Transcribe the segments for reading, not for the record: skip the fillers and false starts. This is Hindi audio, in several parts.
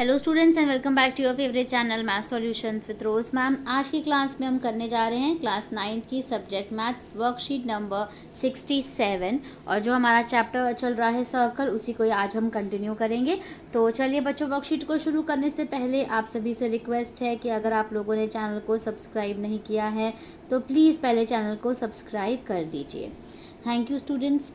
Hello students and welcome back to your favourite channel math solutions with Rose ma'am. आज की क्लास में हम करने जा रहे हैं क्लास 9th की सब्जेक्ट मैथ्स वर्कशीट नंबर 67 और जो हमारा चैप्टर चल रहा है सर्कल, उसी को आज हम कंटिन्यू करेंगे। तो चलिए बच्चों, वर्कशीट को शुरू करने से पहले आप सभी से रिक्वेस्ट है कि अगर आप लोगों ने चैनल को सब्सक्राइब नहीं किया है तो प्लीज़ पहले चैनल को सब्सक्राइब कर दीजिए। Thank you students.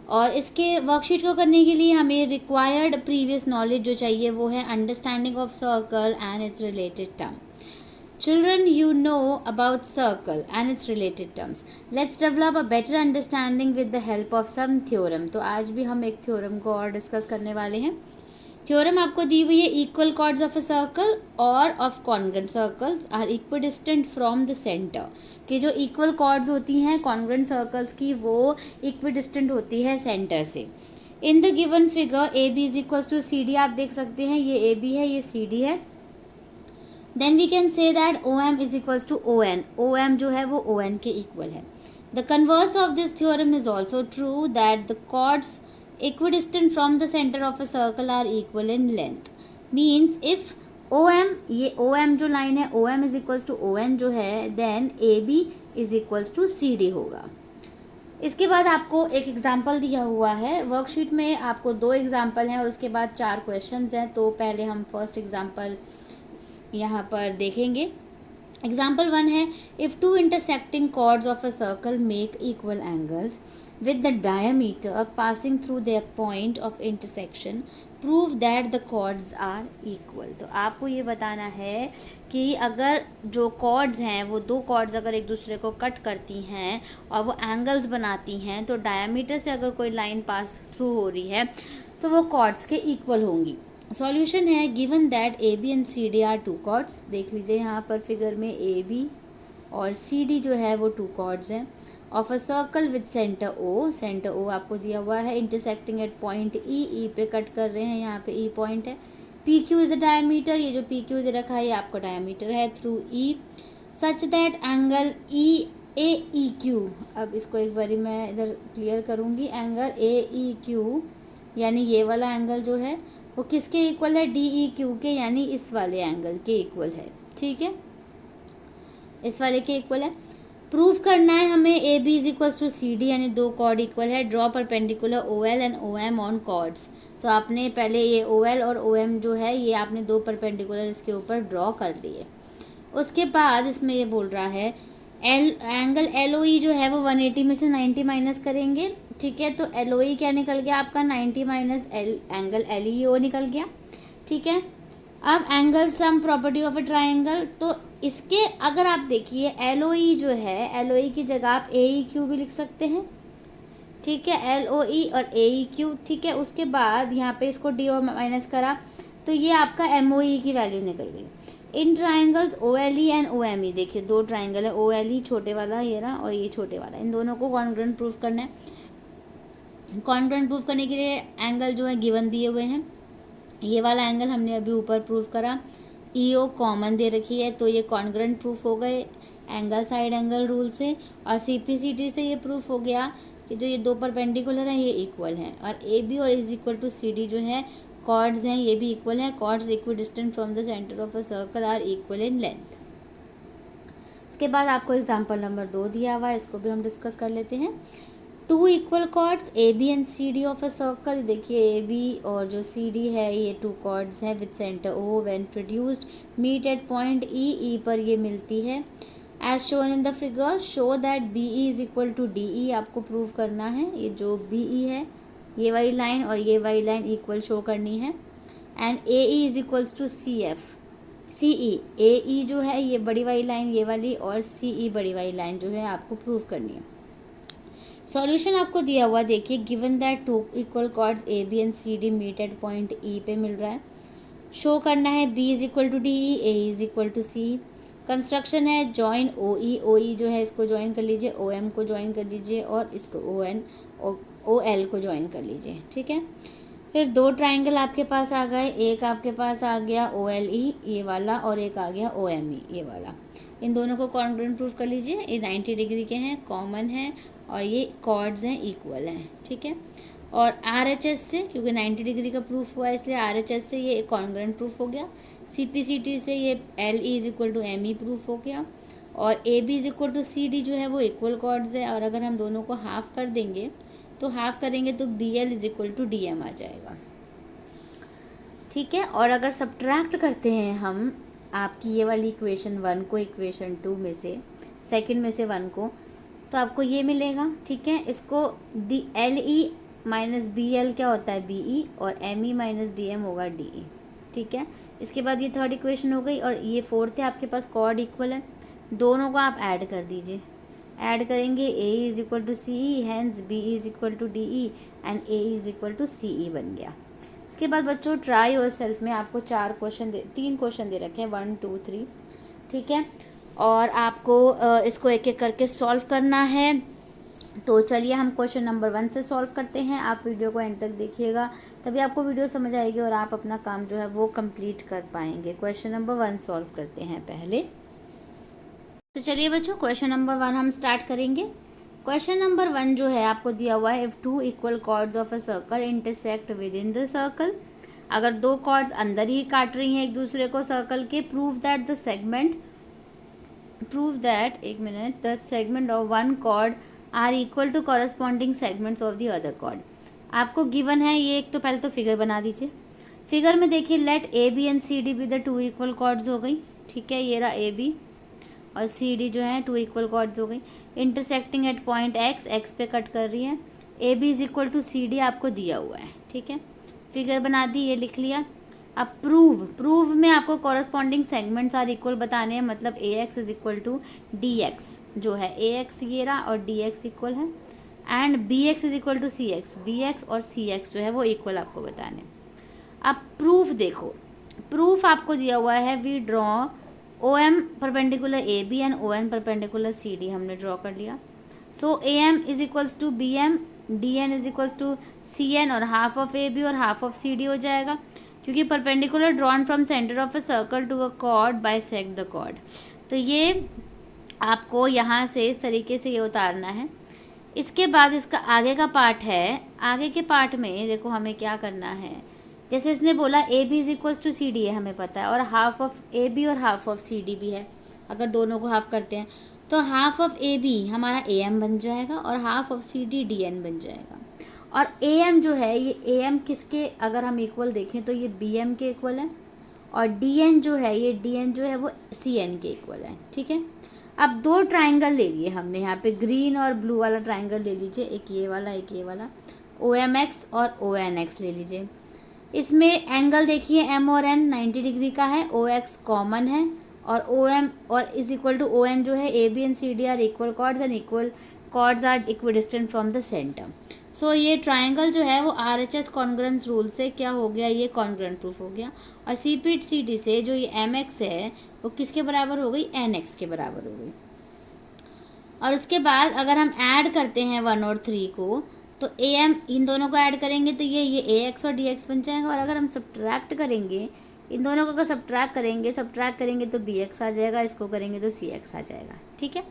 और इसके वर्कशीट को करने के लिए हमें रिक्वायर्ड प्रीवियस नॉलेज जो चाहिए वो है understanding of circle and it's related term. Children, you know about circle and its related terms. Let's develop a better understanding with the help of some theorem. तो आज भी हम एक थ्योरम को और डिस्कस करने वाले हैं। थ्योरम आपको दी हुई है, equal chords of a circle और of congruent circles are equidistant from the centre. कि जो इक्वल कॉर्ड्स होती हैं कॉन्ग्रुएंट सर्कल्स की, वो इक्विडिस्टेंट होती है सेंटर से। In the given figure A B is equals to C D, आप देख सकते हैं ये ए बी है, ये सी डी है। Then we can say that O M is equals to O N, O M जो है वो ओ एन के इक्वल है। The converse of this theorem is also true that the chords equidistant from the center of a circle are equal in length. Means if OM, ये OM जो लाइन है OM is equals to ON जो है, then AB is equals to CD होगा। इसके बाद आपको एक एग्जाम्पल दिया हुआ है वर्कशीट में, आपको 2 एग्जाम्पल हैं और उसके बाद 4 क्वेश्चंस हैं। तो पहले हम फर्स्ट एग्जाम्पल यहाँ पर देखेंगे। एग्जाम्पल 1 है, if 2 intersecting chords of a circle make equal angles with the diameter passing through their point of intersection, prove that the chords are equal। तो आपको ये बताना है कि अगर जो कॉर्ड्स हैं वो 2 कॉर्ड्स अगर एक दूसरे को कट करती हैं और वो एंगल्स बनाती हैं, तो डायमीटर से अगर कोई लाइन पास थ्रू हो रही है तो वो कॉर्ड्स के इक्वल होंगी। सॉल्यूशन है, given that A B and C D are 2 chords. देख लीजिए यहाँ पर फिगर में ए बी और सी डी जो है वो 2 कॉर्ड्स हैं of a circle with centre O. Centre O आपको दिया हुआ है, intersecting at point E, E पे कट कर रहे हैं, यहाँ पे ई पॉइंट है। P Q is a diameter, ये जो पी क्यू दे रखा है ये आपका डायमीटर है through E, such that angle E A E Q. अब इसको एक बारी मैं इधर क्लियर करूँगी। एंगल ए ई क्यू यानी ये वाला एंगल जो है वो किसके इक्वल है, डी ई क्यू के, यानी इस वाले एंगल के इक्वल है। ठीक है, इस वाले के इक्वल है। प्रूफ करना है हमें A B is equals to C D, यानी 2 कॉर्ड इक्वल है। Draw perpendicular O L and O M on chords. तो आपने पहले ये ओ एल और ओ एम जो है ये आपने 2 परपेंडिकुलर इसके ऊपर ड्रॉ कर लिए। उसके बाद इसमें ये बोल रहा है एंगल एल ओ ई जो है वो 180 में से 90 माइनस करेंगे। ठीक है, तो एल ओ ई क्या निकल गया आपका, 90 माइनस एंगल एल ई ओ निकल गया। ठीक है, अब angle sum property of a triangle, तो इसके अगर आप देखिए एल ओ ई जो है, एल ओ ई की जगह आप ए ई क्यू भी लिख सकते हैं। ठीक है, एल ओ ई और ए ई क्यू। ठीक है, उसके बाद यहाँ पे इसको डी ओ माइनस करा तो ये आपका एम ओ ई की वैल्यू निकल गई। In triangles O L E and O M E, देखिए 2 ट्राइंगल है, ओ एल ई छोटे वाला ये ना और ये छोटे वाला, इन दोनों को कॉन्ग्रुएंट प्रूफ करना है। कॉन्ग्रुएंट प्रूफ करने के लिए एंगल जो है गिवन दिए हुए हैं। ये वाला एंगल हमने अभी ऊपर प्रूफ करा, ई ओ कॉमन दे रखी है, तो ये कॉन्ग्रुएंट प्रूफ हो गए एंगल साइड एंगल रूल से। और सी पी सी डी से ये प्रूफ हो गया कि जो ये 2 परपेंडिकुलर हैं ये इक्वल हैं, और ए बी और is equal to C D जो है कॉर्ड्स हैं ये भी इक्वल हैं। Chords equidistant from the centre of a circle are equal in length. इसके बाद आपको एग्जाम्पल नंबर 2 दिया हुआ है, इसको भी हम डिस्कस कर लेते हैं। 2 equal chords A B and C D of a circle. देखिए ए बी और जो सी डी है ये 2 कॉर्ड्स हैं with centre O, when produced meet at point E, E पर ये मिलती है। As shown in the figure, show that B E is equal to D E, आपको प्रूव करना है ये जो बी ई है ये वाली लाइन और ये वाली लाइन इक्वल शो करनी है। And A E is equals to C F, C E, A E जो है ये बड़ी वाली लाइन ये वाली, और सी ई बड़ी वाली लाइन जो है आपको प्रूव करनी है। सॉल्यूशन आपको दिया हुआ, देखिए given that 2 equal chords A B and C D meet at point E पे मिल रहा है। शो करना है B is equal to D E, A is equal to C. Construction है जॉइन ओ ई जो है इसको ज्वाइन कर लीजिए, ओ एम को ज्वाइन कर लीजिए और इसको ओ एन ओ एल को ज्वाइन कर लीजिए। ठीक है, फिर 2 ट्राइंगल आपके पास आ गए, एक आपके पास आ गया ओ एल ई ये वाला और एक आ गया ओ एम ई ये वाला। इन दोनों को कॉन्ग्रुएंट प्रूफ कर लीजिए, ये 90 डिग्री के हैं, कॉमन है और ये कॉर्ड्स हैं इक्वल हैं। ठीक है, और RHS से, क्योंकि 90 डिग्री का प्रूफ हुआ है इसलिए RHS से ये कॉन्ग्रुएंट प्रूफ हो गया। CPCT से ये LE is equal to ME proof हो गया। और AB is equal to CD जो है वो इक्वल कॉर्ड्स है, और अगर हम दोनों को हाफ कर देंगे तो हाफ करेंगे तो BL is equal to DM आ जाएगा। ठीक है, और अगर सब्ट्रैक्ट करते हैं हम आपकी ये वाली इक्वेशन 1 को इक्वेशन 2 में से, सेकंड में से 1 को, तो आपको ये मिलेगा। ठीक है, इसको LE माइनस BL क्या होता है BE, और ME माइनस DM होगा DE। ठीक है, इसके बाद ये थर्ड इक्वेशन हो गई, और ये फोर्थ है आपके पास कॉर्ड इक्वल है, दोनों को आप ऐड कर दीजिए। ऐड करेंगे AE is equal to CE, hence BE is equal to DE and AE is equal to CE बन गया। इसके बाद बच्चों ट्राई योरसेल्फ में आपको 3 क्वेश्चन दे रखे हैं, 1 2 3। ठीक है, और आपको इसको एक एक करके सॉल्व करना है। तो चलिए हम क्वेश्चन नंबर 1 से सॉल्व करते हैं। आप वीडियो को एंड तक देखिएगा, तभी आपको वीडियो समझ आएगी और आप अपना काम जो है वो कंप्लीट कर पाएंगे। क्वेश्चन नंबर 1 सॉल्व करते हैं पहले। तो चलिए बच्चों क्वेश्चन नंबर 1 हम स्टार्ट करेंगे। क्वेश्चन नंबर 1 जो है आपको दिया हुआ है, if 2 equal chords of a circle intersect within the circle, अगर 2 कॉर्ड्स अंदर ही काट रही हैं एक दूसरे को सर्कल के, prove that the segment of one chord are equal to corresponding segments of the other chord. आपको गिवन है ये, एक तो पहले तो फिगर बना दीजिए। फिगर में देखिए let AB and CD be the 2 equal chords हो गई। ठीक है, ये रहा AB और CD जो है 2 इक्वल कॉर्ड्स हो गई, इंटरसेक्टिंग एट पॉइंट X पे कट कर रही है। AB is equal to CD आपको दिया हुआ है। ठीक है, फिगर बना दी, ये लिख लिया। अब प्रूव में आपको कॉरस्पॉन्डिंग सेगमेंट्स आर इक्वल बताने हैं, मतलब AX is equal to DX जो है, AX ये रहा और DX इक्वल है, and BX is equal to CX, BX और CX जो है वो इक्वल आपको बताने। अब प्रूफ देखो, प्रूफ आपको दिया हुआ है, we draw OM perpendicular AB and ON perpendicular CD हमने ड्रॉ कर लिया। So AM is equals to BM, DN is equals to CN, और हाफ ऑफ AB और हाफ ऑफ CD हो जाएगा, क्योंकि perpendicular drawn from centre of a circle to a chord bisect the chord. तो ये आपको यहाँ से इस तरीके से ये उतारना है। इसके बाद इसका आगे का पार्ट है, आगे के पार्ट में देखो हमें क्या करना है। जैसे इसने बोला AB is equals to CD है, हमें पता है, और हाफ ऑफ AB और हाफ ऑफ CD भी है। अगर दोनों को हाफ करते हैं तो हाफ ऑफ AB हमारा AM बन जाएगा और हाफ ऑफ CD DN बन जाएगा। और AM जो है ये AM किसके अगर हम इक्वल देखें तो ये BM के इक्वल है, और DN जो है ये DN जो है वो CN के इक्वल है। ठीक है, अब 2 ट्राइंगल ले लिए हमने, यहाँ पे ग्रीन और ब्लू वाला ट्राइंगल ले लीजिए, एक ये वाला एक ये वाला, OMX और ONX ले लीजिए। इसमें एंगल देखिए M और N 90 डिग्री का है, OX कॉमन है, और OM और इज इक्वल टू ON जो है AB and CD are equal chords and equal chords are equidistant from the centre. So ये ट्राइंगल जो है वो RHS कॉन्ग्रुएंस रूल से क्या हो गया, ये कॉन्ग्रुएंट प्रूफ हो गया। और CPCT से जो ये MX है वो किसके बराबर हो गई, NX के बराबर हो गई। और उसके बाद अगर हम ऐड करते हैं 1 और 3 को, तो AM इन दोनों को ऐड करेंगे तो ये AX और DX बन जाएगा। और अगर हम सब्ट्रैक्ट करेंगे इन दोनों को, अगर सब्ट्रैक्ट करेंगे तो BX आ जाएगा, इसको करेंगे तो CX आ जाएगा। ठीक है,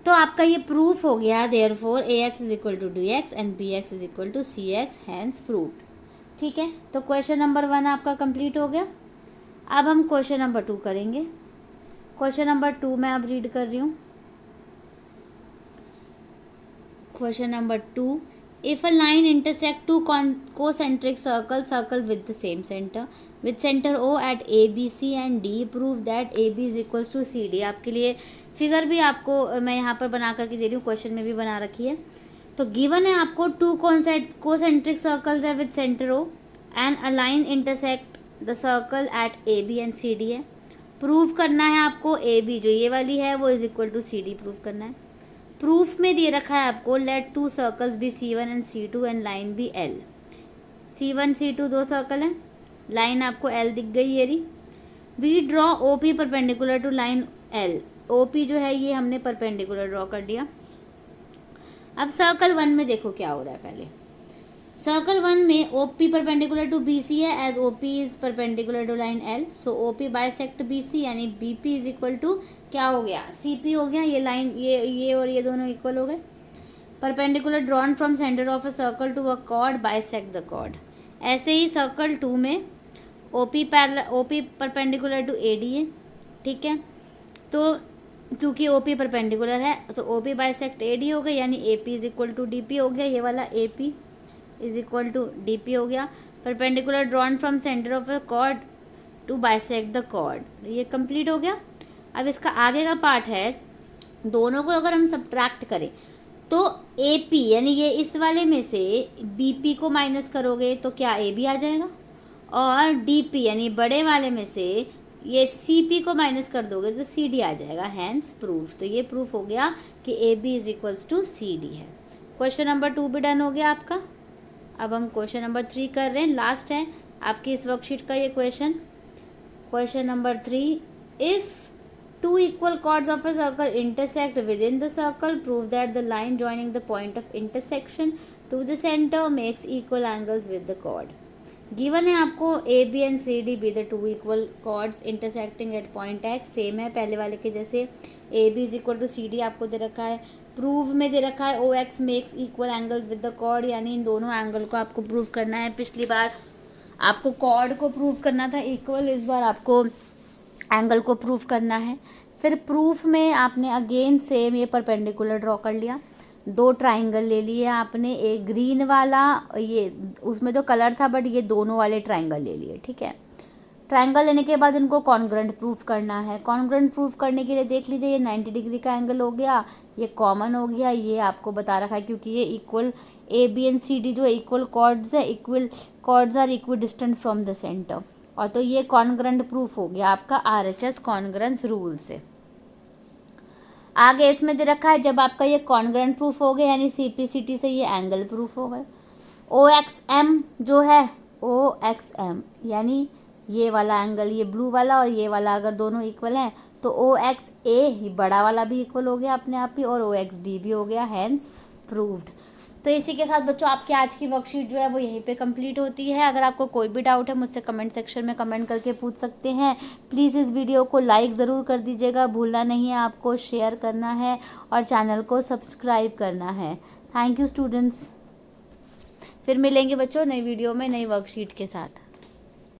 तो आपका ये प्रूफ हो गया, therefore AX is equal to DX and BX is equal to CX, hence proved. ठीक है, तो क्वेश्चन नंबर 1 आपका कंप्लीट हो गया। अब हम क्वेश्चन नंबर 2 करेंगे। क्वेश्चन नंबर 2 मैं अब रीड कर रही हूँ। Question number 2, if a line intersect two concentric circle with the same center with center O at ABC and D, prove that AB is equals to CD। आपके लिए फिगर भी आपको मैं यहाँ पर बना करके दे रही हूँ, क्वेश्चन में भी बना रखी है। तो गिवन है आपको 2 concentric circles है with center O and a line intersect the circle at AB and CD है। प्रूव करना है आपको AB जो ये वाली है वो is equal to CD prove करना है। प्रूफ में दे रखा है आपको let 2 circles be C1 and C2 and line be L। C1 C2 2 circle हैं, लाइन आपको L दिख गई ये रही। We draw OP perpendicular to line L। OP जो है ये हमने परपेंडिकुलर ड्रॉ कर दिया। अब सर्कल 1 में देखो क्या हो रहा है। पहले सर्कल 1 में OP परपेंडिकुलर टू BC है, as OP is perpendicular to line L, so OP bisect BC, यानी BP इज इक्वल टू क्या हो गया, CP हो गया। ये लाइन ये और ये दोनों इक्वल हो गए। Perpendicular drawn from centre of a circle to a chord bisect the chord. ऐसे ही सर्कल 2 में ओपी परपेंडिकुलर टू एडी है, ठीक है। तो क्योंकि ओपी परपेंडिकुलर है तो ओपी बाइसेक्ट एडी हो गया, यानी AP is equal to DP हो गया। ये वाला AP is equal to DP हो गया। Perpendicular drawn from centre of a chord to bisect the chord, ये कंप्लीट हो गया। अब इसका आगे का पार्ट है, दोनों को अगर हम सब्ट्रैक्ट करें तो AP यानी ये इस वाले में से BP को माइनस करोगे तो क्या AB आ जाएगा, और DP यानी बड़े वाले में से ये CP को माइनस कर दोगे तो CD आ जाएगा। Hence proof. तो ये प्रूफ हो गया कि AB is equals to CD है। क्वेश्चन नंबर 2 भी डन हो गया आपका। अब हम क्वेश्चन नंबर 3 कर रहे हैं, लास्ट है आपकी इस वर्कशीट का ये question. Question number 3, if two equal chords of a circle intersect within the circle, prove that the line joining the point of intersection to the center makes equal angles with the chord. Given है आपको A B and C D be the two equal chords intersecting at point X, same है पहले वाले के जैसे। A B is equal to C D आपको दे रखा है। प्रूव में दे रखा है O X makes equal angles with the chord, यानी इन दोनों एंगल को आपको प्रूव करना है। पिछली बार आपको कॉर्ड को प्रूव करना था इक्वल, इस बार आपको एंगल को प्रूव करना है। फिर प्रूफ में आपने अगेन सेम ये परपेंडिकुलर ड्रॉ कर लिया, दो ट्राइंगल ले लिए आपने, एक ग्रीन वाला, ये उसमें तो कलर था बट ये दोनों वाले ट्राइंगल ले लिए, ठीक है। ट्राइंगल लेने के बाद इनको कॉन्ग्रुएंट प्रूफ करना है। कॉन्ग्रुएंट प्रूफ करने के लिए देख लीजिए, ये 90 डिग्री का एंगल हो गया, ये कॉमन हो गया, ये आपको बता रखा है क्योंकि ये equal A B and C D जो इक्वल कॉर्ड्स है, equal chords are equal distant from the centre, और तो ये कॉन्ग्रुएंट प्रूफ हो गया आपका RHS कॉन्ग्रुएंस रूल से। आगे इसमें दे रखा है जब आपका ये कॉन्ग्रुएंट प्रूफ हो गया यानी CPCT से ये एंगल प्रूफ हो गए। OXM जो है OXM यानी ये वाला एंगल, ये ब्लू वाला और ये वाला अगर दोनों इक्वल हैं तो OXA बड़ा वाला भी इक्वल हो गया अपने आप ही, और OXD भी हो गया, हैंस प्रूव्ड। तो इसी के साथ बच्चों आपकी आज की वर्कशीट जो है वो यहीं पे कंप्लीट होती है। अगर आपको कोई भी डाउट है मुझसे कमेंट सेक्शन में कमेंट करके पूछ सकते हैं। प्लीज़ इस वीडियो को लाइक ज़रूर कर दीजिएगा, भूलना नहीं है आपको शेयर करना है और चैनल को सब्सक्राइब करना है। Thank you students. फिर मिलेंगे बच्चों नई वीडियो में नई वर्कशीट के साथ।